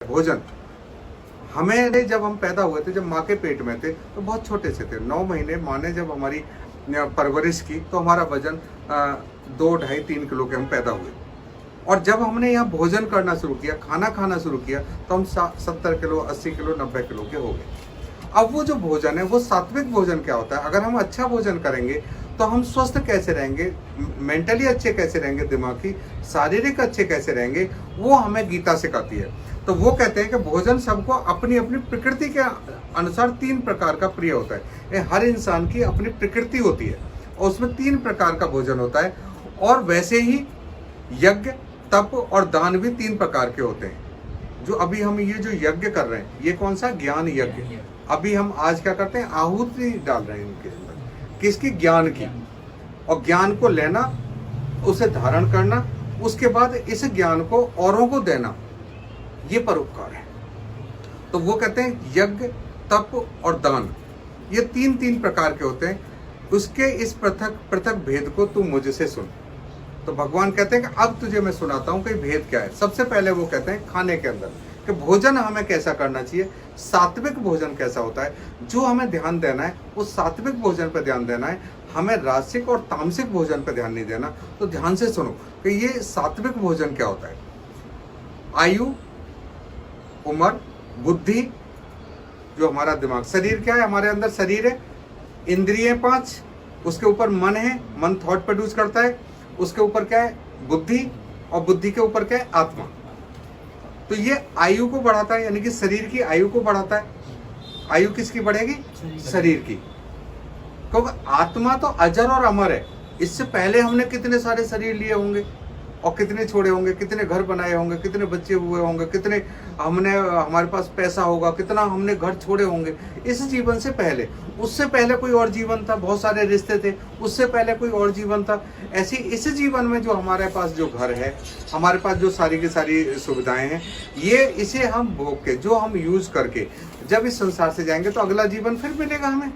भोजन हमें जब हम पैदा हुए थे, जब माँ के पेट में थे तो बहुत छोटे से थे। 9 महीने माँ ने जब हमारी परवरिश की तो हमारा वजन 2-2.5-3 किलो के हम पैदा हुए। और जब हमने यहाँ भोजन करना शुरू किया, खाना खाना शुरू किया, तो हम 70 किलो, 80 किलो, 90 किलो के हो गए। अब वो जो भोजन है वो सात्विक भोजन क्या होता है? अगर हम अच्छा भोजन करेंगे तो हम स्वस्थ कैसे रहेंगे, मेंटली अच्छे कैसे रहेंगे, दिमागी शारीरिक अच्छे कैसे रहेंगे, वो हमें गीता सिखाती है। तो वो कहते हैं कि भोजन सबको अपनी अपनी प्रकृति के अनुसार 3 प्रकार का प्रिय होता है। ये हर इंसान की अपनी प्रकृति होती है और उसमें 3 प्रकार का भोजन होता है। और वैसे ही यज्ञ, तप और दान भी 3 प्रकार के होते हैं। जो अभी हम ये जो यज्ञ कर रहे हैं, ये कौन सा? ज्ञान यज्ञ। अभी हम आज क्या करते हैं? आहुति डाल रहे हैं इनके अंदर, किसकी? ज्ञान की। और ज्ञान को लेना, उसे धारण करना, उसके बाद इस ज्ञान को औरों को देना, ये परोपकार है। तो वो कहते हैं यज्ञ, तप और दान, ये 3 प्रकार के होते हैं। उसके इस पृथक पृथक भेद को तू मुझसे सुन। तो भगवान कहते हैं कि अब तुझे मैं सुनाता हूं कि भेद क्या है। सबसे पहले वो कहते हैं खाने के अंदर कि भोजन हमें कैसा करना चाहिए, सात्विक भोजन कैसा होता है। जो हमें ध्यान देना है वो सात्विक भोजन पर ध्यान देना है, हमें रासिक और तामसिक भोजन पर ध्यान नहीं देना। तो ध्यान से सुनो कि ये सात्विक भोजन क्या होता है। आयु, उम्र, बुद्धि, जो हमारा दिमाग, शरीर क्या है? हमारे अंदर शरीर है, इंद्रिय 5, उसके ऊपर मन है, मन थॉट प्रोड्यूस करता है, उसके ऊपर क्या है? बुद्धि, और बुद्धि के ऊपर क्या है? आत्मा। तो ये आयु को बढ़ाता है, यानी कि शरीर की आयु को बढ़ाता है। आयु किसकी बढ़ेगी? शरीर की। क्योंकि आत्मा तो अजर और अमर है। इससे पहले हमने कितने सारे शरीर लिए होंगे और कितने छोड़े होंगे, कितने घर बनाए होंगे, कितने बच्चे हुए होंगे, कितने हमारे पास पैसा होगा, कितना हमने घर छोड़े होंगे इस जीवन से पहले। उससे पहले कोई और जीवन था, बहुत सारे रिश्ते थे, उससे पहले कोई और जीवन था। ऐसी इस जीवन में जो हमारे पास जो घर है, हमारे पास जो सारी की सारी सुविधाएं हैं, ये इसे हम भोग के, जो हम यूज करके जब इस संसार से जाएंगे तो अगला जीवन फिर मिलेगा हमें।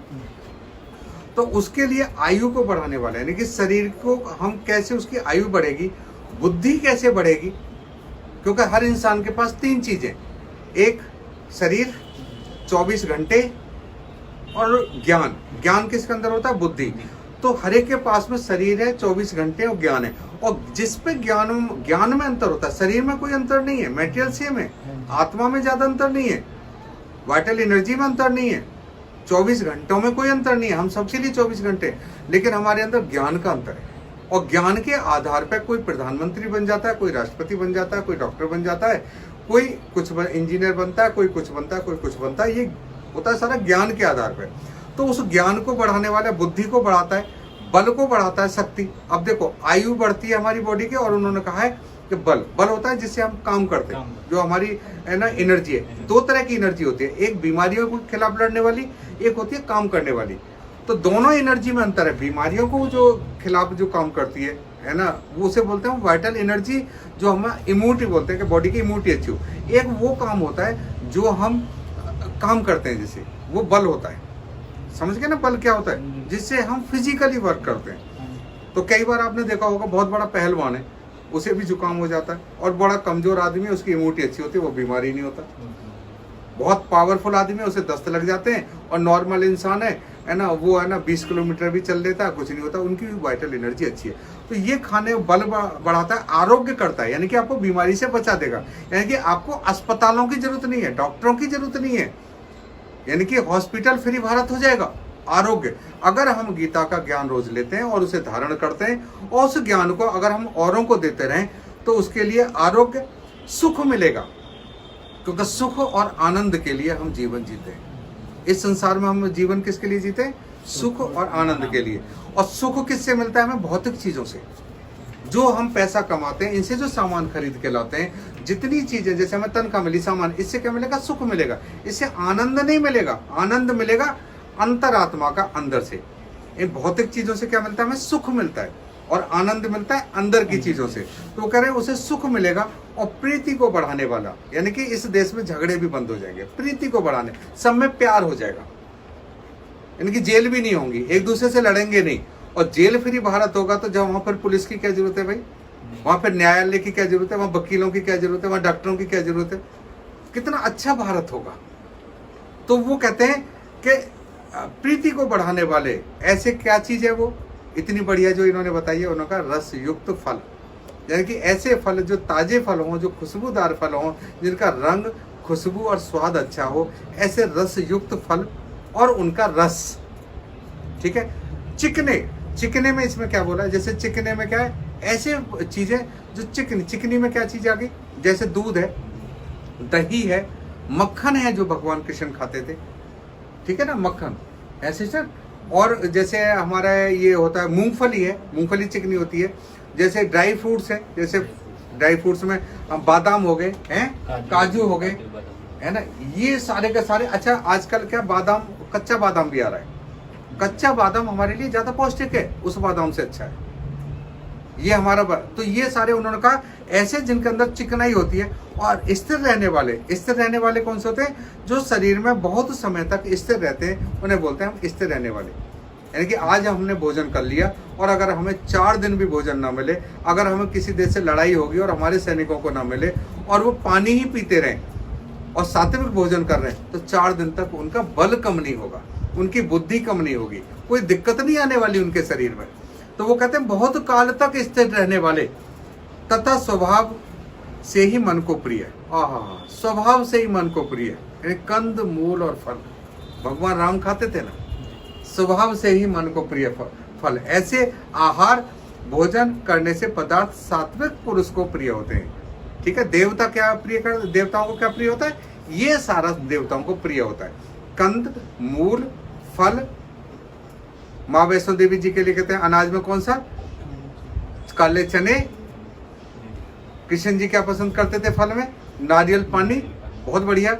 तो उसके लिए आयु को बढ़ाने वाले, यानी कि शरीर को हम कैसे उसकी आयु बढ़ेगी, बुद्धि कैसे बढ़ेगी। क्योंकि हर इंसान के पास 3 चीजें, एक शरीर 24 घंटे और ज्ञान। ज्ञान किसके अंदर होता है? बुद्धि। तो हर एक के पास में शरीर है, 24 घंटे और ज्ञान है। और जिस पे ज्ञान में अंतर होता है, शरीर में कोई अंतर नहीं है, मेटेरियल सेम है, आत्मा में ज्यादा अंतर नहीं है, वाइटल एनर्जी में अंतर नहीं है, 24 घंटों में कोई अंतर नहीं है, हम सबके लिए 24 घंटे। लेकिन हमारे अंदर ज्ञान का अंतर है। और ज्ञान के आधार पर कोई प्रधानमंत्री बन जाता है, कोई राष्ट्रपति बन जाता है, कोई डॉक्टर बन जाता है, कोई कुछ इंजीनियर बनता है, कोई कुछ बनता है, कोई कुछ बनता है। ये होता है सारा ज्ञान के आधार पर। तो उस ज्ञान को बढ़ाने वाला बुद्धि को बढ़ाता है, बल को बढ़ाता है, शक्ति। अब देखो, आयु बढ़ती है हमारी बॉडी की, और उन्होंने कहा है कि बल होता है जिससे हम काम करते हैं, जो हमारी है ना एनर्जी है। 2 तरह की एनर्जी होती है, एक बीमारियों के खिलाफ लड़ने वाली, एक होती है काम करने वाली। तो दोनों एनर्जी में अंतर है। बीमारियों को जो खिलाफ जो काम करती है ना, वो उसे बोलते हैं वाइटल एनर्जी, जो हम इम्यूनिटी बोलते हैं कि बॉडी की इम्यूनिटी अच्छी हो। एक वो काम होता है जो हम काम करते हैं, जिसे वो बल होता है। समझ गए ना बल क्या होता है? जिससे हम फिजिकली वर्क करते हैं। तो कई बार आपने देखा होगा, बहुत बड़ा पहलवान है, उसे भी जुकाम हो जाता है, और बड़ा कमजोर आदमी है, उसकी इम्यूनिटी अच्छी होती है, वो बीमारी नहीं होता। बहुत पावरफुल आदमी है, उसे दस्त लग जाते हैं, और नॉर्मल इंसान है ना, वो है ना 20 किलोमीटर भी चल लेता है, कुछ नहीं होता, उनकी भी वाइटल एनर्जी अच्छी है। तो ये खाने बल बढ़ाता है, आरोग्य करता है, यानी कि आपको बीमारी से बचा देगा। यानी कि आपको अस्पतालों की जरूरत नहीं है, डॉक्टरों की जरूरत नहीं है, यानी कि हॉस्पिटल फ्री भारत हो जाएगा। आरोग्य, अगर हम गीता का ज्ञान रोज लेते हैं और उसे धारण करते हैं, और उस ज्ञान को अगर हम औरों को देते रहें, तो उसके लिए आरोग्य, सुख मिलेगा। क्योंकि सुख और आनंद के लिए हम जीवन जीते हैं। इस संसार में हम जीवन किसके लिए जीते हैं? सुख और आनंद के लिए। और सुख किससे मिलता है हमें? भौतिक चीजों से। जो हम पैसा कमाते हैं, इनसे जो सामान खरीद के लाते हैं, जितनी चीजें, जैसे हमें तनख्वाह मिली, सामान, इससे क्या मिलेगा? सुख मिलेगा। इससे आनंद नहीं मिलेगा। आनंद मिलेगा अंतरात्मा का अंदर से। इन भौतिक चीजों से क्या मिलता है? हमें सुख मिलता है, और आनंद मिलता है अंदर की चीजों से। तो कह रहे हैं उसे सुख मिलेगा, और प्रीति को बढ़ाने वाला, यानी कि इस देश में झगड़े भी बंद हो जाएंगे, प्रीति को बढ़ाने, सब में प्यार हो जाएगा, यानी कि जेल भी नहीं होंगी, एक दूसरे से लड़ेंगे नहीं। और जेल फ्री भारत होगा तो जब वहां पर पुलिस की क्या जरूरत है भाई? वहां पर न्यायालय की क्या जरूरत है? वहां वकीलों की क्या जरूरत है? वहां डॉक्टरों की क्या जरूरत है? कितना अच्छा भारत होगा। तो वो कहते हैं कि प्रीति को बढ़ाने वाले ऐसे क्या चीज है वो इतनी बढ़िया जो इन्होंने बताई है, उन्होंने कहा रस युक्त फल, यानी कि ऐसे फल जो ताजे फल हों, जो खुशबूदार फल हों, जिनका रंग, खुशबू और स्वाद अच्छा हो, ऐसे रस युक्त फल और उनका रस। ठीक है। चिकने, चिकने में इसमें क्या बोला है, जैसे चिकने में क्या है, ऐसे चीजें जो चिकनी, चिकनी में क्या चीज आ गई, जैसे दूध है, दही है, मक्खन है जो भगवान कृष्ण खाते थे, ठीक है ना, मक्खन ऐसे सर। और जैसे हमारा ये होता है मूंगफली है, मूंगफली चिकनी होती है। जैसे ड्राई फ्रूट्स है, जैसे ड्राई फ्रूट्स में बादाम हो गए हैं, काजू हो गए, है ना, ये सारे के सारे। अच्छा आजकल क्या बादाम, कच्चा बादाम भी आ रहा है, कच्चा बादाम हमारे लिए ज्यादा पौष्टिक है, उस बादाम से अच्छा है ये हमारा। तो ये सारे उन्होंने कहा ऐसे जिनके अंदर चिकनाई होती है। और स्थिर रहने वाले, स्थिर रहने वाले कौन से होते हैं, जो शरीर में बहुत समय तक स्थिर रहते हैं, उन्हें बोलते हैं हम स्थिर रहने वाले। यानी कि आज हमने भोजन कर लिया और अगर हमें 4 दिन भी भोजन ना मिले, अगर हमें किसी देश से लड़ाई होगी और हमारे सैनिकों को ना मिले और वो पानी ही पीते रहें और सात्विक भोजन कर रहे हैं, तो 4 दिन तक उनका बल कम नहीं होगा, उनकी बुद्धि कम नहीं होगी, कोई दिक्कत नहीं आने वाली उनके शरीर में। तो वो कहते हैं बहुत काल तक स्थिर रहने वाले तथा स्वभाव से ही मन को प्रिय। स्वभाव से ही मन को प्रिय, कंद मूल और फल भगवान राम खाते थे ना, स्वभाव से ही मन को प्रिय फल। ऐसे आहार भोजन करने से पदार्थ सात्विक पुरुष को प्रिय होते हैं। ठीक है। देवता क्या प्रिय कर, देवताओं को क्या प्रिय होता है, ये सारा देवताओं को प्रिय होता है। कंद मूल फल, माँ वैष्णो देवी जी के लिए कहते हैं अनाज में कौन सा, काले चने। कृष्ण जी क्या पसंद करते थे फल में, नारियल पानी, बहुत बढ़िया,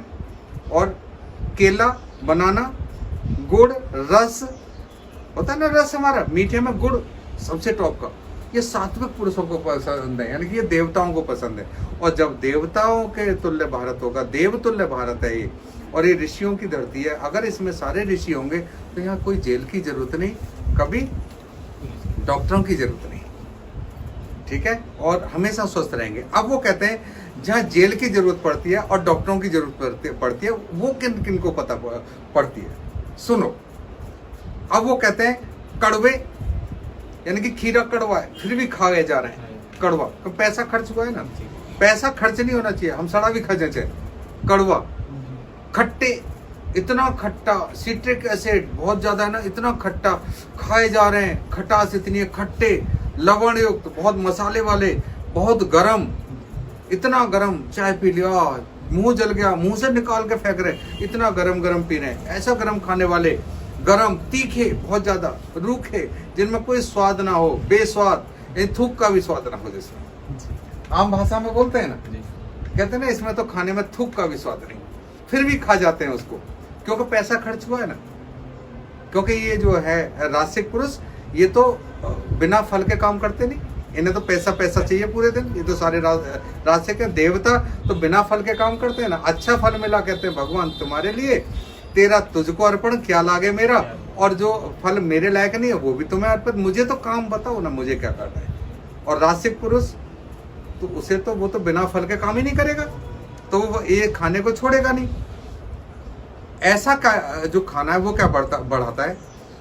और केला, बनाना, गुड़, रस होता है ना, रस हमारा मीठे में गुड़ सबसे टॉप का। ये सात्विक पुरुषों को पसंद है, यानी कि ये देवताओं को पसंद है। और जब देवताओं के तुल्य भारत होगा, देव तुल्य भारत है ये, और ये ऋषियों की धरती है, अगर इसमें सारे ऋषि होंगे तो यहाँ कोई जेल की जरूरत नहीं, कभी डॉक्टरों की जरूरत नहीं। ठीक है। और हमेशा स्वस्थ रहेंगे। अब वो कहते हैं जहाँ जेल की जरूरत पड़ती है और डॉक्टरों की जरूरत पड़ती है, वो किन किन को पता पड़ती है, सुनो। अब वो कहते हैं कड़वे, यानी कि खीरा कड़वा है फिर भी खाए जा रहे हैं, कड़वा, तो पैसा खर्च हुआ है ना, पैसा खर्च नहीं होना चाहिए, हम सड़ा भी खा जाए। कड़वा, खट्टे, इतना खट्टा, सिट्रिक एसिड बहुत ज्यादा है ना, इतना खट्टा खाए जा रहे हैं, खटास इतनी है, खट्टे, लवण युक्त, बहुत मसाले वाले, बहुत गरम, इतना गरम, चाय पी लिया मुंह जल गया, मुंह से निकाल के फेंक रहे, इतना गरम गरम पी रहे हैं, ऐसा गरम खाने वाले, गरम, तीखे, बहुत ज्यादा, रूखे, जिनमें कोई स्वाद ना हो, बेस्वाद, थूक का भी स्वाद ना हो, जिसमें आम भाषा में बोलते हैं ना, कहते हैं ना इसमें तो खाने में थूक का भी स्वाद नहीं, फिर भी खा जाते हैं उसको, क्योंकि पैसा खर्च हुआ है ना। क्योंकि ये जो है रासिक पुरुष, ये तो बिना फल के काम करते नहीं, इन्हें तो पैसा पैसा चाहिए पूरे दिन। ये तो सारे रासिक है। देवता तो बिना फल के काम करते हैं ना। अच्छा फल मिला, कहते हैं भगवान तुम्हारे लिए, तेरा तुझको अर्पण, क्या लागे मेरा, और जो फल मेरे लायक नहीं है वो भी तुम्हें अर्पित, मुझे तो काम बताओ ना, मुझे क्या करना है। और रासिक पुरुष तो उसे तो वो तो बिना फल के काम ही नहीं करेगा, तो वो ये खाने को छोड़ेगा नहीं। ऐसा का जो खाना है वो क्या बढ़ाता है,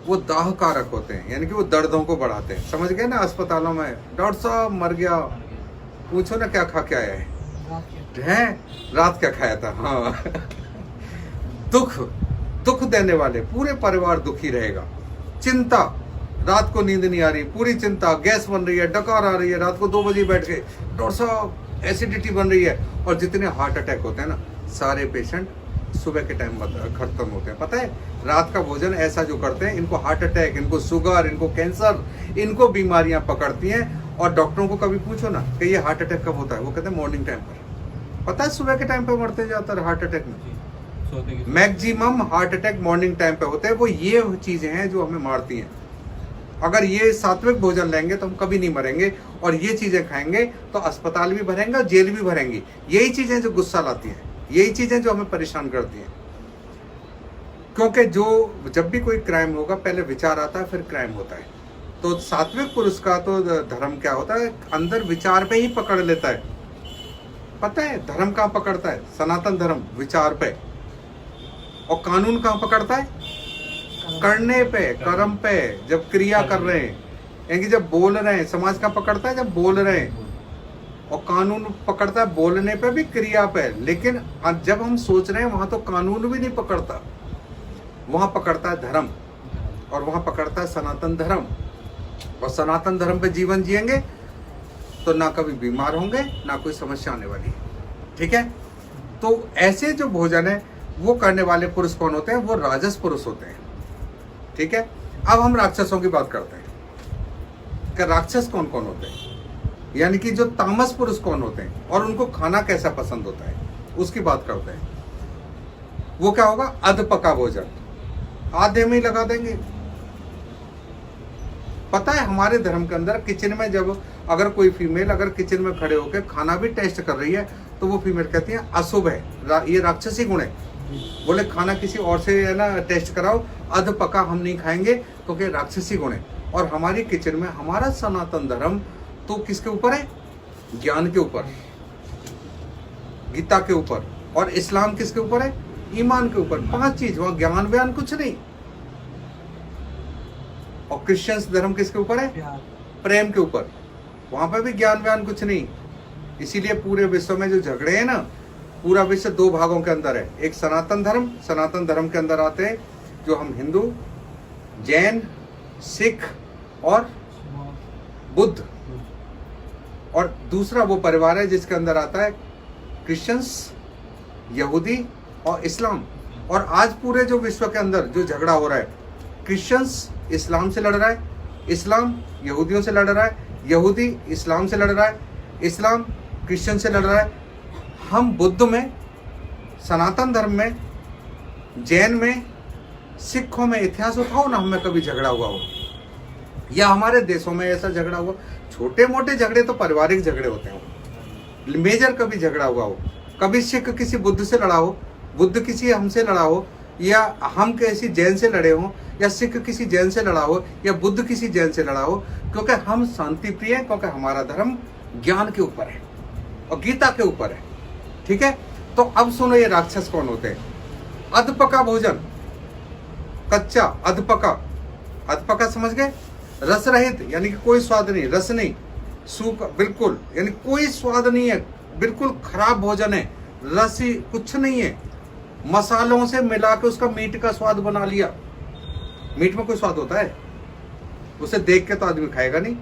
वो दाह कारक होते हैं, यानी कि वो दर्दों को बढ़ाते हैं। समझ गए ना, अस्पतालों में डॉक्टर साहब मर गया, पूछो ना क्या खा के आया है, रात क्या खाया था। हाँ दुख देने वाले, पूरे परिवार दुखी रहेगा। चिंता, रात को नींद नहीं आ रही, पूरी चिंता, गैस बन रही है, डकार आ रही है, रात को 2 बजे बैठ के डॉक्टर साहब एसिडिटी बन रही है। और जितने हार्ट अटैक होते हैं ना, सारे पेशेंट सुबह के टाइम खत्म होते हैं। पता है, रात का भोजन ऐसा जो करते हैं, इनको हार्ट अटैक, इनको शुगर, इनको कैंसर, इनको बीमारियां पकड़ती हैं। और डॉक्टरों को कभी पूछो ना कि ये हार्ट अटैक कब होता है, वो कहते हैं मॉर्निंग टाइम पर। पता है सुबह के टाइम पर मरते जाता है हार्ट अटैक में, maximum heart attack morning time पे होते हैं। वो ये चीजें हैं जो हमें मारती हैं। अगर ये सात्विक भोजन लेंगे तो हम कभी नहीं मरेंगे, और ये चीजें खाएंगे तो अस्पताल भी भरेंगे और जेल भी भरेंगी। यही चीजें जो गुस्सा लाती हैं, यही चीजें जो हमें परेशान करती हैं। क्योंकि जो जब भी कोई क्राइम होगा, पहले विचार आता है, फिर क्राइम होता है। तो सात्विक पुरुष का तो धर्म क्या होता है, अंदर विचार पे ही पकड़ लेता है। पता है धर्म कहाँ पकड़ता है? सनातन धर्म विचार पे, और कानून कहाँ पकड़ता है? करने पे, कर्म पे, जब क्रिया कर रहे हैं, यानी कि जब बोल रहे हैं। समाज कहाँ पकड़ता है? जब बोल रहे हैं। और कानून पकड़ता है बोलने पे भी, क्रिया पे। लेकिन जब हम सोच रहे हैं वहां तो कानून भी नहीं पकड़ता, वहां पकड़ता है धर्म, और वहां पकड़ता है सनातन धर्म। और सनातन धर्म पे जीवन जिएंगे तो ना कभी बीमार होंगे, ना कोई समस्या आने वाली है। ठीक है, तो ऐसे जो भोजन है वो करने वाले पुरुष कौन होते हैं? वो राजस पुरुष होते हैं। ठीक है, अब हम राक्षसों की बात करते हैं कि राक्षस कौन कौन होते हैं, यानी कि जो तामस पुरुष कौन होते हैं और उनको खाना कैसा पसंद होता है, उसकी बात करते हैं। वो क्या होगा? अध पका भोजन, आधे में ही लगा देंगे। पता है हमारे धर्म के अंदर किचन में जब अगर कोई फीमेल अगर किचन में खड़े होकर खाना भी टेस्ट कर रही है तो वो फीमेल कहती है अशुभ है, ये राक्षसी गुण है। बोले खाना किसी और से है ना टेस्ट कराओ, अध पका हम नहीं खाएंगे क्योंकि राक्षसी गुण है। और हमारी किचन में हमारा सनातन धर्म तो किसके ऊपर है? ज्ञान के ऊपर, गीता के ऊपर। और इस्लाम किसके ऊपर है? ईमान के ऊपर। 5 चीज, वहां ज्ञान बयान कुछ नहीं। और क्रिश्चियंस धर्म किसके ऊपर है? प्रेम के ऊपर, वहां पर भी ज्ञान बयान कुछ नहीं। इसीलिए पूरे विश्व में जो झगड़े हैं ना, पूरा विश्व 2 भागों के अंदर है। एक सनातन धर्म, सनातन धर्म के अंदर आते हैं जो हम हिंदू, जैन, सिख और बुद्ध। और दूसरा वो परिवार है जिसके अंदर आता है क्रिश्चियंस, यहूदी और इस्लाम। और आज पूरे जो विश्व के अंदर जो झगड़ा हो रहा है, क्रिश्चियंस इस्लाम से लड़ रहा है, इस्लाम यहूदियों से लड़ रहा है, यहूदी इस्लाम से लड़ रहा है, इस्लाम क्रिश्चियन से लड़ रहा है। हम बुद्ध में, सनातन धर्म में, जैन में, सिखों में इतिहास उठाओ ना, हमें कभी झगड़ा हुआ हो, या हमारे देशों में ऐसा झगड़ा हुआ। छोटे मोटे झगड़े तो पारिवारिक झगड़े होते हैं, मेजर कभी झगड़ा हुआ हो, कभी सिख किसी बुद्ध से लड़ा हो, बुद्ध किसी हमसे लड़ा हो, या हम किसी जैन से लड़े हो, या सिख किसी जैन से लड़ा हो, या बुद्ध किसी जैन से लड़ा हो, क्योंकि हम शांति प्रिय हैं, क्योंकि हमारा धर्म ज्ञान के ऊपर है और गीता के ऊपर है। ठीक है, तो अब सुनो ये राक्षस कौन होते हैं? अधपका भोजन, कच्चा, अधपका। अधपका समझ गए? रस रहित, यानी कि कोई स्वाद नहीं, रस नहीं, सूखा बिल्कुल, यानी कोई स्वाद नहीं है, बिल्कुल खराब भोजन है, रस ही कुछ नहीं है। मसालों से मिला के उसका मीट का स्वाद बना लिया। मीट में कोई स्वाद होता है? उसे देख के तो आदमी खाएगा नहीं,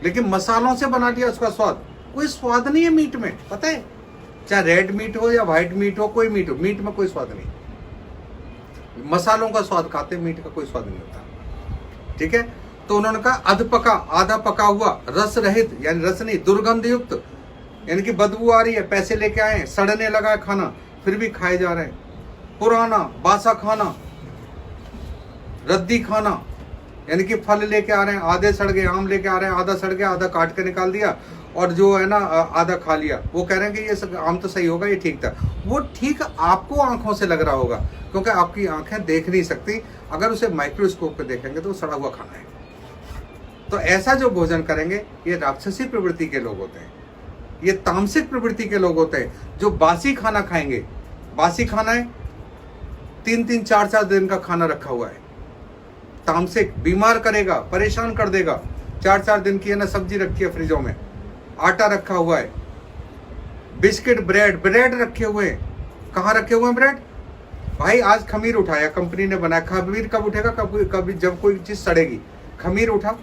लेकिन मसालों से बना लिया उसका स्वाद। कोई स्वाद नहीं है मीट में, पता है? चाहे रेड मीट हो या व्हाइट मीट हो, कोई मीट हो, मीट में कोई स्वाद नहीं। मसालों का स्वाद खाते, मीट का कोई स्वाद नहीं होता। ठीक है, तो उन्होंने कहा अधपका, आधा पका हुआ, रस रहित, यानी रस नहीं, दुर्गंध युक्त, यानी कि बदबू आ रही है, पैसे लेके आए, सड़ने लगा है खाना, फिर भी खाए जा रहे हैं। पुराना बासा खाना, रद्दी खाना, यानी कि फल लेके आ रहे हैं, आधे सड़ गए, आम लेके आ रहे हैं, आधा सड़ गया, आधा काट के निकाल दिया, और जो है ना आधा खा लिया। वो कह रहे हैं कि ये आम तो सही होगा, ये ठीक था। वो ठीक आपको आंखों से लग रहा होगा, क्योंकि आपकी आंखें देख नहीं सकती। अगर उसे माइक्रोस्कोप पे देखेंगे तो सड़ा हुआ खाना है। तो ऐसा जो भोजन करेंगे, ये राक्षसी प्रवृत्ति के लोग होते हैं, ये तामसिक प्रवृत्ति के लोग होते हैं, जो बासी खाना खाएंगे। बासी खाना है, 3-3, 4-4 दिन का खाना रखा हुआ है। तामसिक बीमार करेगा, परेशान कर देगा। 4-4 दिन की है ना सब्जी रखी है फ्रिजों में, आटा रखा हुआ है, बिस्किट, ब्रेड रखे हुए हैं। कहाँ रखे हुए हैं ब्रेड? भाई आज खमीर उठाया, कंपनी ने बनाया। खमीर कब उठेगा? कभी जब कोई चीज सड़ेगी। खमीर उठा,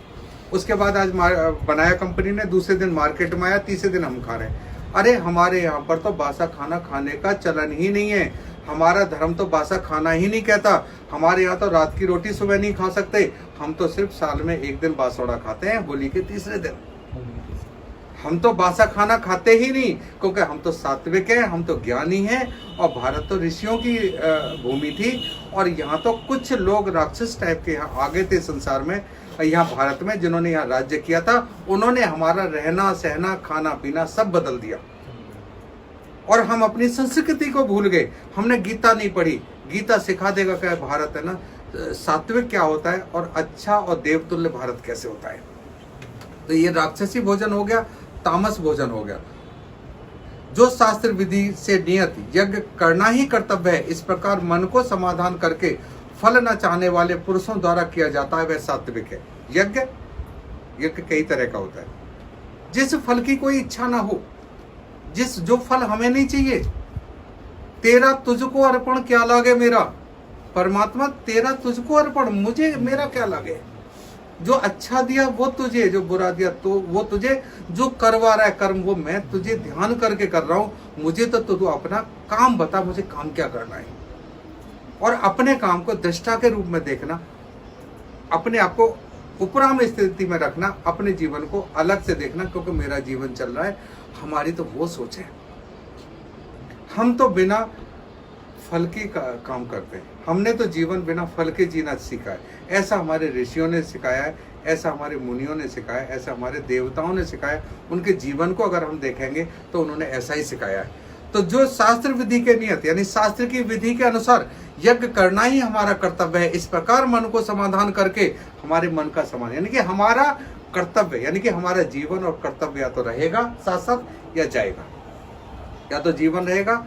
उसके बाद आज बनाया कंपनी ने, दूसरे दिन मार्केट में आया, तीसरे दिन हम खा रहे हैं। अरे हमारे यहाँ पर तो बासा खाना खाने का चलन ही नहीं है। हमारा धर्म तो बासा खाना ही नहीं कहता। हमारे यहाँ तो रात की रोटी सुबह नहीं खा सकते। हम तो सिर्फ साल में 1 दिन बासोड़ा खाते हैं, होली के तीसरे दिन। हम तो बासा खाना खाते ही नहीं, क्योंकि हम तो सात्विक हैं, हम तो ज्ञानी हैं। और भारत तो ऋषियों की भूमि थी, और यहाँ तो कुछ लोग राक्षस टाइप के यहाँ आगे थे संसार में, यहाँ भारत में, जिन्होंने यहाँ राज्य किया था। उन्होंने हमारा रहना सहना खाना पीना सब बदल दिया, और हम अपनी संस्कृति को भूल गए। हमने गीता नहीं पढ़ी। गीता सिखा देगा क्या भारत है ना, सात्विक क्या होता है और अच्छा और देवतुल्य भारत कैसे होता है। तो ये राक्षसी भोजन हो गया, तामस भोजन हो गया। जो शास्त्र विधि से नियत यज्ञ करना ही कर्तव्य है, इस प्रकार मन को समाधान करके फल न चाहने वाले पुरुषों द्वारा किया जाता है, वह सात्विक है। यज्ञ कई तरह का होता है, जिस फल की कोई इच्छा ना हो, जो फल हमें नहीं चाहिए। तेरा तुझको अर्पण क्या लागे मेरा, परमात्मा तेरा तुझको अर्पण, मुझे मेरा क्या लागे। जो अच्छा दिया वो तुझे, जो बुरा दिया तो वो तुझे, जो करवा रहा है कर्म वो मैं तुझे ध्यान करके कर रहा हूं। मुझे तो तू अपना काम बता, मुझे काम क्या करना है। और अपने काम को दृष्टा के रूप में देखना, अपने आप को उपराम स्थिति में रखना, अपने जीवन को अलग से देखना, क्योंकि मेरा जीवन चल रहा है। हमारी तो वो सोच है, हम तो बिना फल के काम करते हैं। हमने तो जीवन बिना फल के जीना सीखा है। ऐसा हमारे ऋषियों ने सिखाया है, ऐसा हमारे मुनियों ने सिखाया है, ऐसा हमारे देवताओं ने सिखाया है। उनके जीवन को अगर हम देखेंगे तो उन्होंने ऐसा ही सिखाया है। तो जो शास्त्र विधि के नियत यानी शास्त्र की विधि के अनुसार यज्ञ करना ही हमारा कर्तव्य है, इस प्रकार मन को समाधान करके हमारे मन का समाधान, यानी कि हमारा कर्तव्य, यानी कि हमारा जीवन और कर्तव्य या तो रहेगा साथ साथ या जाएगा। या तो जीवन रहेगा